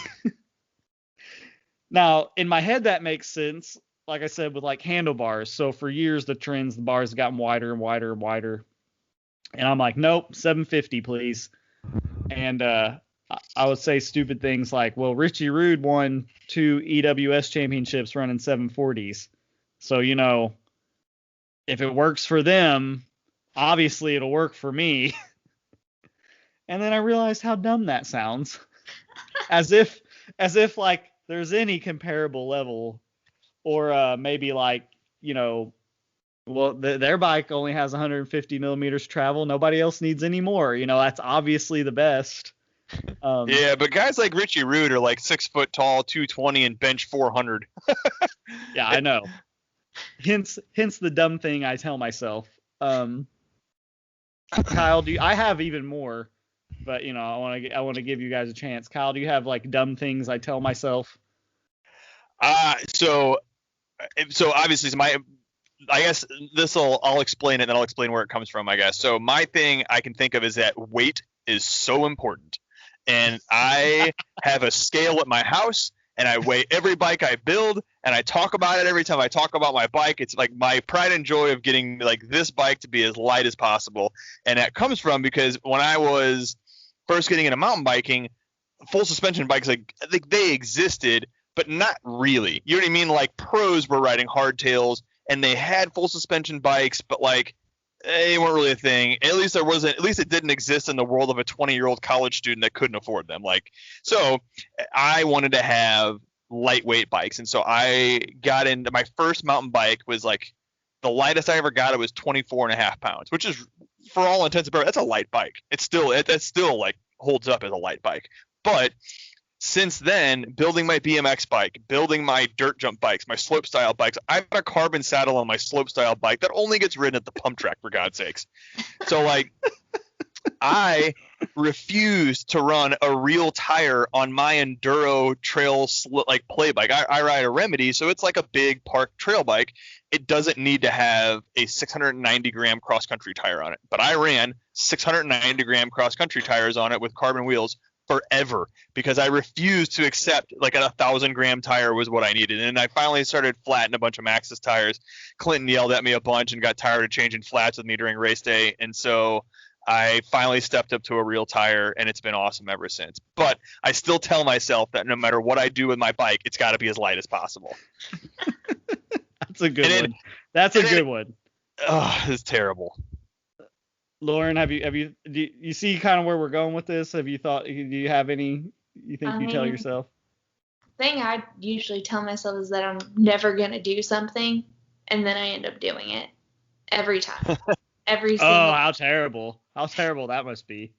Now, in my head, that makes sense. Like I said, with like handlebars. So for years, the bars have gotten wider and wider and wider. And I'm like, nope, 750, please. And I would say stupid things like, well, Richie Rude won 2 EWS championships running 740s. So, if it works for them, obviously it'll work for me. And then I realized how dumb that sounds. as if like there's any comparable level. Or maybe like, well, their bike only has 150 millimeters travel. Nobody else needs any more. That's obviously the best. Yeah, but guys like Richie Rude are like 6 foot tall, 220, and bench 400. Yeah, I know. hence the dumb thing I tell myself. Kyle, I have even more, but I want to give you guys a chance. Kyle, do you have like dumb things I tell myself? So obviously I guess I'll explain it and then I'll explain where it comes from, I guess. So my thing I can think of is that weight is so important. And I have a scale at my house and I weigh every bike I build and I talk about it every time I talk about my bike. It's like my pride and joy of getting like this bike to be as light as possible. And that comes from because when I was first getting into mountain biking, full suspension bikes, like I think they existed, but not really. You know what I mean? Like pros were riding hardtails and they had full suspension bikes, but like they weren't really a thing. At least it didn't exist in the world of a 20-year-old college student that couldn't afford them. Like, so I wanted to have lightweight bikes. And so I got into my first mountain bike was like the lightest I ever got. It was 24.5 pounds, which is for all intents and purposes, that's a light bike. That's still like holds up as a light bike. But since then, building my BMX bike, building my dirt jump bikes, my slope style bikes, I've got a carbon saddle on my slope style bike that only gets ridden at the pump track, for God's sakes. So like I refuse to run a real tire on my enduro trail like play bike. I ride a Remedy, so it's like a big park trail bike. It doesn't need to have a 690 gram cross country tire on it, but I ran 690 gram cross country tires on it with carbon wheels forever because I refused to accept like a 1,000 gram tire was what I needed. And I finally started flatting a bunch of Maxxis tires. Clinton yelled at me a bunch and got tired of changing flats with me during race day. And so I finally stepped up to a real tire and it's been awesome ever since. But I still tell myself that no matter what I do with my bike, it's got to be as light as possible. That's a good one. That's a good one. Oh, it's terrible. Lauren, do you see kind of where we're going with this? Do you have any you think you tell yourself? The thing I usually tell myself is that I'm never going to do something, and then I end up doing it every time. Every single Oh, how terrible. How terrible that must be.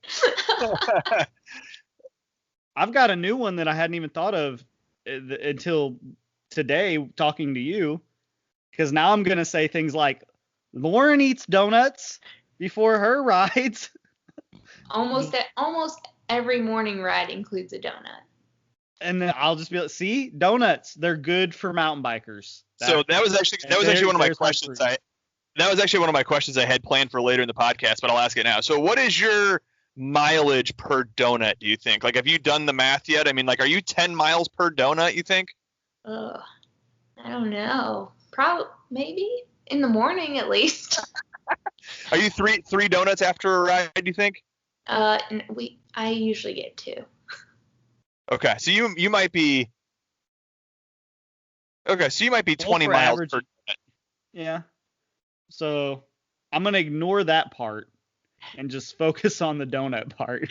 I've got a new one that I hadn't even thought of until today talking to you, because now I'm going to say things like, Lauren eats donuts before her rides. Almost every morning ride includes a donut. And then I'll just be like, see, donuts, they're good for mountain bikers. So that was actually one of my questions. That was actually one of my questions I had planned for later in the podcast, but I'll ask it now. So what is your mileage per donut, do you think? Like, have you done the math yet? I mean, like, are you 10 miles per donut, you think? I don't know. Probably, maybe in the morning at least. Are you three donuts after a ride, do you think? I usually get 2. Okay, so you might be 20 miles average. per donut. Yeah. So I'm gonna ignore that part and just focus on the donut part.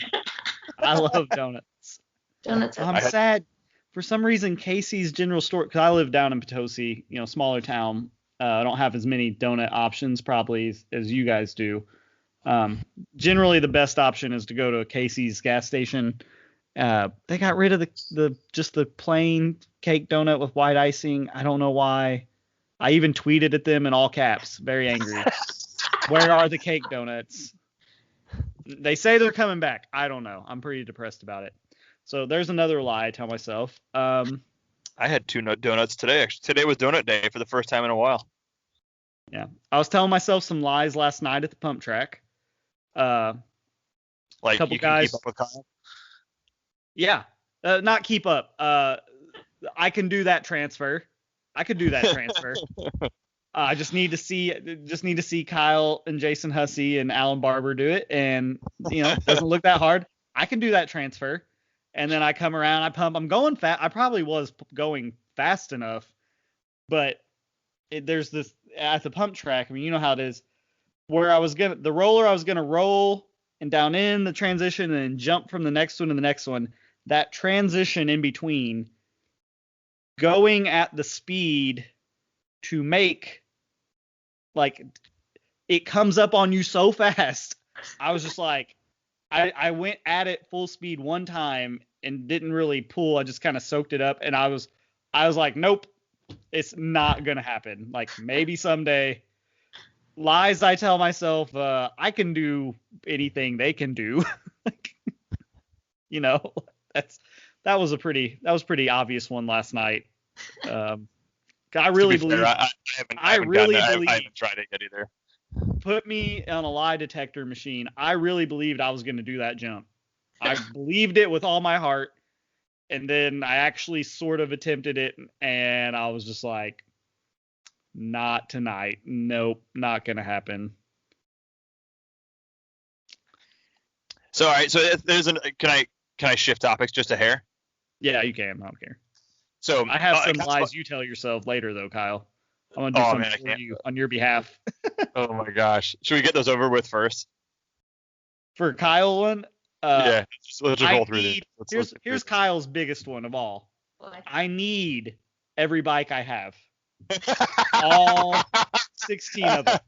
I love donuts. Donuts. I'm sad. For some reason, Casey's General Store, because I live down in Potosi, smaller town. I don't have as many donut options probably as you guys do. Generally, the best option is to go to a Casey's gas station. They got rid of the plain cake donut with white icing. I don't know why. I even tweeted at them in all caps, very angry. Where are the cake donuts? They say they're coming back. I don't know. I'm pretty depressed about it. So there's another lie I tell myself. I had 2 donuts today. Actually, today was donut day for the first time in a while. Yeah, I was telling myself some lies last night at the pump track. Like couple you can guys. keep up with Kyle? Yeah, not keep up. I can do that transfer. I could do that transfer. I just need to see Kyle and Jason Hussey and Alan Barber do it, and it doesn't look that hard. I can do that transfer. And then I come around, I pump. I'm going fast. I probably was going fast enough, but there's this at the pump track. I mean, you know how it is. Where the roller, I was gonna roll and down in the transition and then jump from the next one to the next one. That transition in between, going at the speed to make, like, it comes up on you so fast. I was just like, I went at it full speed one time and didn't really pull. I just kind of soaked it up, and I was like, nope, It's not gonna happen. Like maybe someday. Lies I tell myself, I can do anything they can do. Like, you know, that was pretty obvious one last night. I really believe. I really believe. I haven't tried it yet either. Put me on a lie detector machine. I really believed I was going to do that jump. I believed it with all my heart, and then I actually sort of attempted it, and I was just like, not tonight. Nope, not gonna happen. So all right, so can I shift topics just a hair? Yeah, you can. I don't care. So I have some lies you tell yourself later, though, Kyle. I'm gonna do something for you on your behalf. Oh my gosh, should we get those over with first? For Kyle one, yeah, let's just roll through these. Here's Kyle's biggest one of all. What? I need every bike I have. All 16 of them.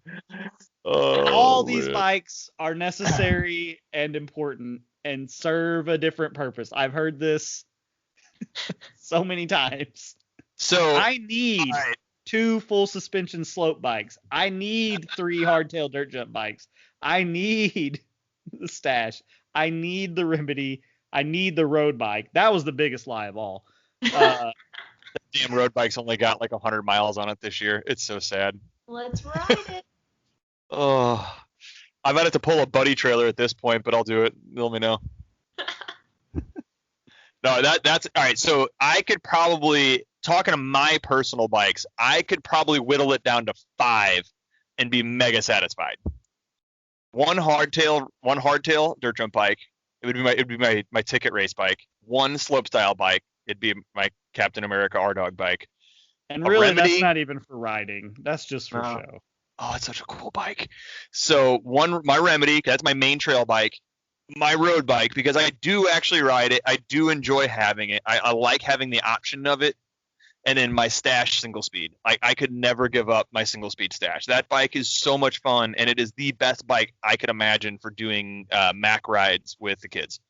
All these bikes are necessary and important and serve a different purpose. I've heard this so many times. So I need 2 full suspension slope bikes. I need 3 hardtail dirt jump bikes. I need the stash. I need the remedy. I need the road bike. That was the biggest lie of all. Damn road bike's only got like 100 miles on it this year. It's so sad. Let's ride it. Oh, I might have to pull a buddy trailer at this point, but I'll do it. Let me know. No, that's all right. So I could probably, talking to my personal bikes, I could probably whittle it down to 5 and be mega satisfied. One hardtail dirt jump bike. It'd be my ticket race bike. One slope style bike. It'd be my Captain America R-Dog bike. And really, that's not even for riding. That's just for show. Oh, it's such a cool bike. So my Remedy, that's my main trail bike. My road bike, because I do actually ride it. I do enjoy having it. I like having the option of it. And then my stash single speed. I could never give up my single speed stash. That bike is so much fun, and it is the best bike I could imagine for doing Mac rides with the kids.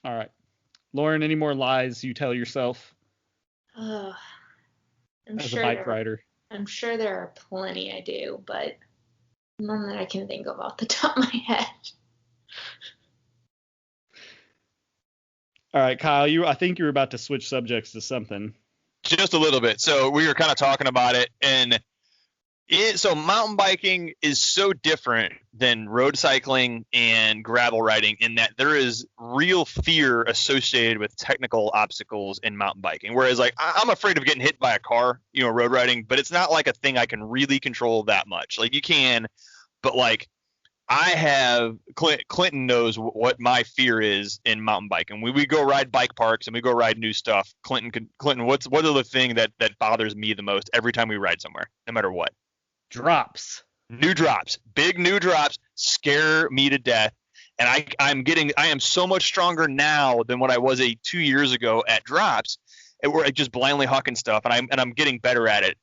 All right. Lauren, any more lies you tell yourself I'm as sure a bike rider? I'm sure there are plenty I do, but none that I can think of off the top of my head. All right, Kyle, I think you were about to switch subjects to something. Just a little bit. So we were kind of talking about it, and so mountain biking is so different than road cycling and gravel riding in that there is real fear associated with technical obstacles in mountain biking. Whereas like I'm afraid of getting hit by a car, road riding, but it's not like a thing I can really control that much. Like you can, but like I have Clinton knows what my fear is in mountain biking. We go ride bike parks and we go ride new stuff. Clinton, what are the thing that bothers me the most every time we ride somewhere, no matter what? Drops. New drops, big new drops scare me to death. And I am so much stronger now than what I was 2 years ago at drops. And we're just blindly hucking stuff, and I'm getting better at it.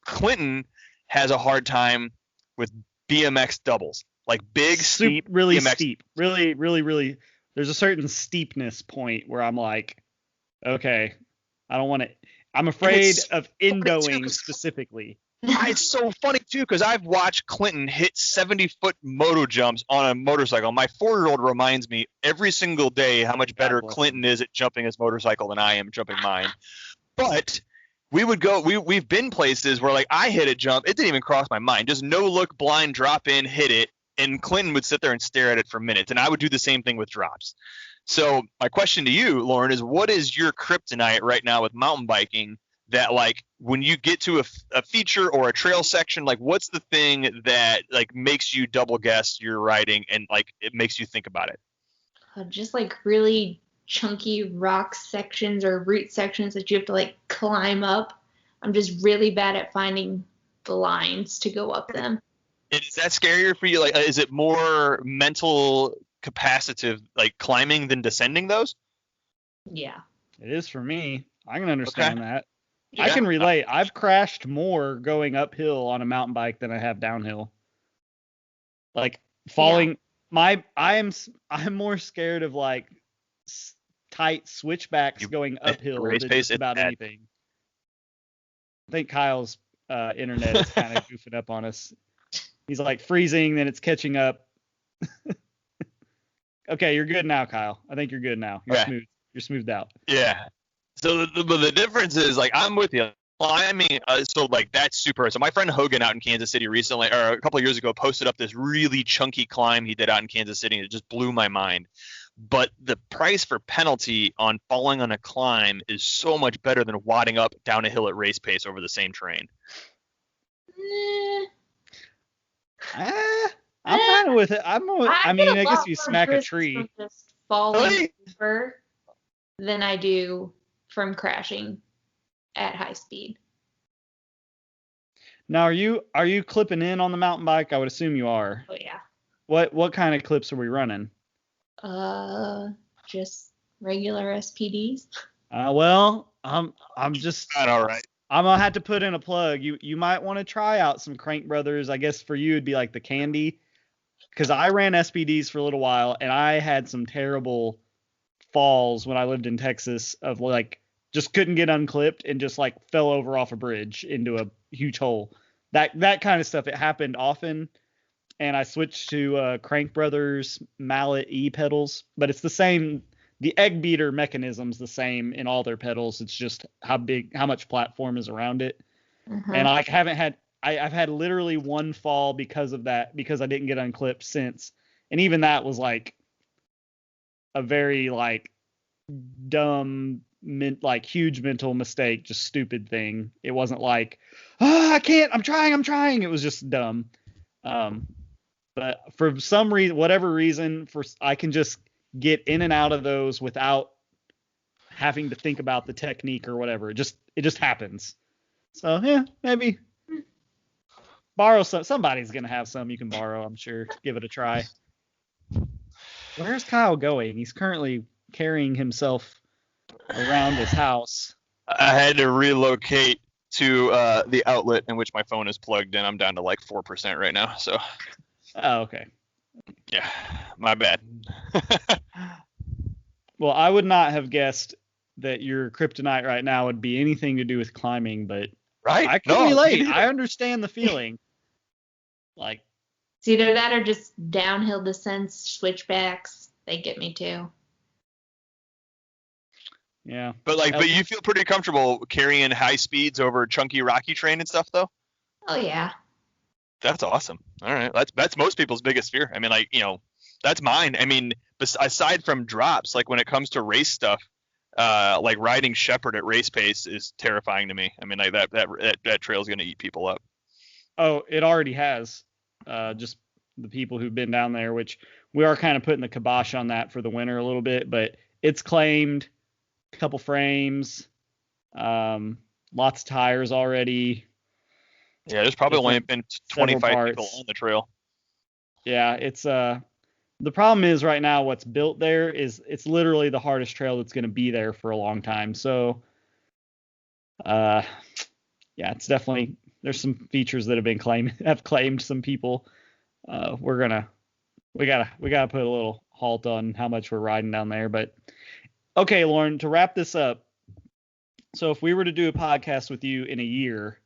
Clinton has a hard time with BMX doubles. Like big, steep, really BMX. Steep, really, really, really. There's a certain steepness point where I'm like, okay, I don't want to. I'm afraid of endoing specifically. It's so funny too because I've watched Clinton hit 70-foot moto jumps on a motorcycle. My 4-year-old reminds me every single day how much better Clinton is at jumping his motorcycle than I am jumping mine. But we would go. We've been places where like I hit a jump, it didn't even cross my mind. Just no look, blind drop in, hit it. And Clinton would sit there and stare at it for minutes. And I would do the same thing with drops. So my question to you, Lauren, is what is your kryptonite right now with mountain biking that like when you get to a feature or a trail section, like what's the thing that like makes you double guess your riding and like it makes you think about it? Just like really chunky rock sections or root sections that you have to like climb up. I'm just really bad at finding the lines to go up them. Is that scarier for you? Like, is it more mental capacitive, like climbing than descending those? Yeah. It is for me. I can understand that. Yeah. I can relate. I've crashed more going uphill on a mountain bike than I have downhill. Like falling. I'm more scared of like tight switchbacks going uphill race than pace, just about anything. I think Kyle's internet is kind of goofing up on us. He's like freezing, then it's catching up. Okay, you're good now, Kyle. I think you're good now. You're smooth. You're smoothed out. Yeah. So the difference is, like, I'm with you. Climbing, so like that's super. So my friend Hogan out in Kansas City recently, or a couple of years ago, posted up this really chunky climb he did out in Kansas City, and it just blew my mind. But the price for penalty on falling on a climb is so much better than wadding up down a hill at race pace over the same terrain. I'm kind of with it. I mean, I guess you smack a tree. From just falling over than I do from crashing at high speed. Now, are you clipping in on the mountain bike? I would assume you are. Oh yeah. What kind of clips are we running? Just regular SPDs. Well, I'm just Not all right. I'm gonna have to put in a plug. You might want to try out some Crank Brothers. I guess for you it'd be like the Candy, because I ran SPDs for a little while and I had some terrible falls when I lived in Texas of like just couldn't get unclipped and just like fell over off a bridge into a huge hole. That kind of stuff. It happened often, and I switched to Crank Brothers Mallet E pedals, but it's the same. The egg beater mechanism's the same in all their pedals. It's just how much platform is around it. Mm-hmm. And I haven't had, I've had literally one fall because of that, because I didn't get unclipped since. And even that was like a very like dumb, like huge mental mistake, just stupid thing. It wasn't like, I can't, I'm trying. It was just dumb. But for some reason, whatever reason, I can just get in and out of those without having to think about the technique or whatever. It just happens. So yeah, maybe borrow some. Somebody's gonna have some you can borrow, I'm sure. Give it a try. Where's Kyle going? He's currently carrying himself around his house. I had to relocate to the outlet in which my phone is plugged in. I'm down to like 4% right now. So. Oh, okay. Yeah, my bad. Well, I would not have guessed that your kryptonite right now would be anything to do with climbing, but right? I can relate. I understand the feeling. Like, it's either that or just downhill descents, switchbacks. They get me too. Yeah. But you feel pretty comfortable carrying high speeds over chunky rocky terrain and stuff, though? Oh yeah. That's awesome. All right. That's most people's biggest fear. I mean, like, that's mine. I mean, aside from drops, like when it comes to race stuff, like riding shepherd at race pace is terrifying to me. I mean, like that trail is going to eat people up. Oh, it already has. Just the people who've been down there, which we are kind of putting the kibosh on that for the winter a little bit, but it's claimed, a couple frames, lots of tires already. Yeah, there's probably only been 25 people on the trail. Yeah, it's the problem is right now what's built there is it's literally the hardest trail that's going to be there for a long time. So, yeah, it's definitely, there's some features that have claimed some people. We gotta put a little halt on how much we're riding down there. But okay, Lauren, to wrap this up. So if we were to do a podcast with you in a year,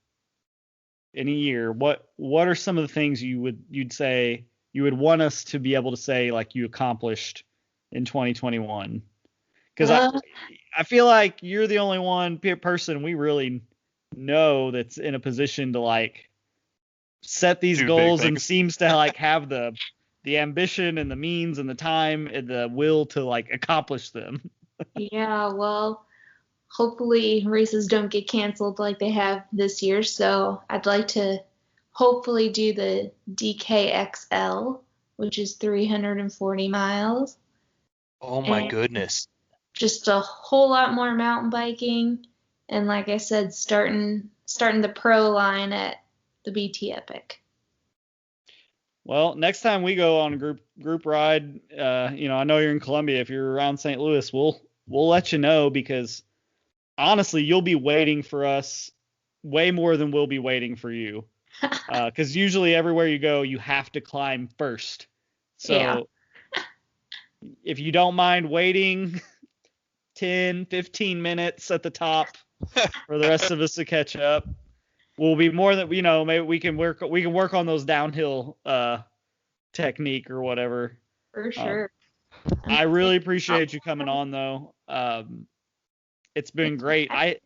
what are some of the things you'd say you would want us to be able to say like you accomplished in 2021? Because I feel like you're the only person we really know that's in a position to like set these goals and seems to like have the ambition and the means and the time and the will to like accomplish them. Yeah, well, hopefully races don't get canceled like they have this year. So I'd like to hopefully do the DKXL, which is 340 miles. Oh my goodness. Just a whole lot more mountain biking. And like I said, starting the pro line at the BT Epic. Well, next time we go on a group ride, I know you're in Columbia. If you're around St. Louis, we'll let you know, because honestly, you'll be waiting for us way more than we'll be waiting for you. Because usually everywhere you go, you have to climb first. So if you don't mind waiting, 10, 15 minutes at the top for the rest of us to catch up. We'll be more than, maybe we can work on those downhill technique or whatever. For sure. I really appreciate you coming on though. It's been great. I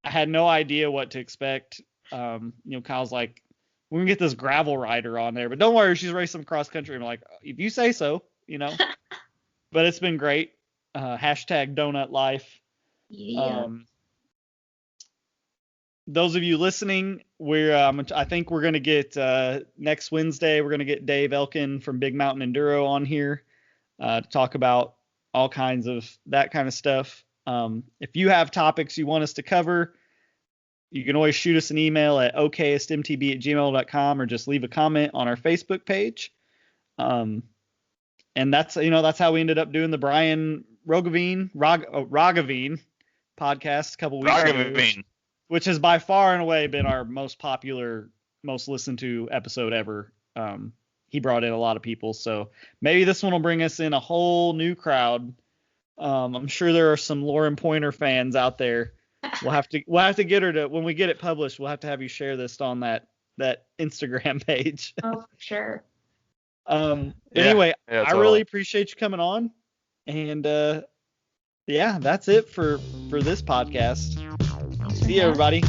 had no idea what to expect. Kyle's like, we can get this gravel rider on there, but don't worry, she's racing cross country. I'm like, if you say so, But it's been great. Hashtag donut life. Yeah. Those of you listening, I think we're gonna get next Wednesday. We're gonna get Dave Elkin from Big Mountain Enduro on here to talk about all kinds of that kind of stuff. If you have topics you want us to cover, you can always shoot us an email at okstmtb@gmail.com or just leave a comment on our Facebook page. And that's how we ended up doing the Brian Roggeveen podcast a couple weeks ago, which has by far and away been our most popular, most listened to episode ever. He brought in a lot of people, so maybe this one will bring us in a whole new crowd. I'm sure there are some Lauren Pointer fans out there. We'll have to get her to, when we get it published, we'll have to have you share this on that Instagram page. Oh, for sure. Anyway, I really appreciate you coming on, and that's it for this podcast. See you, everybody.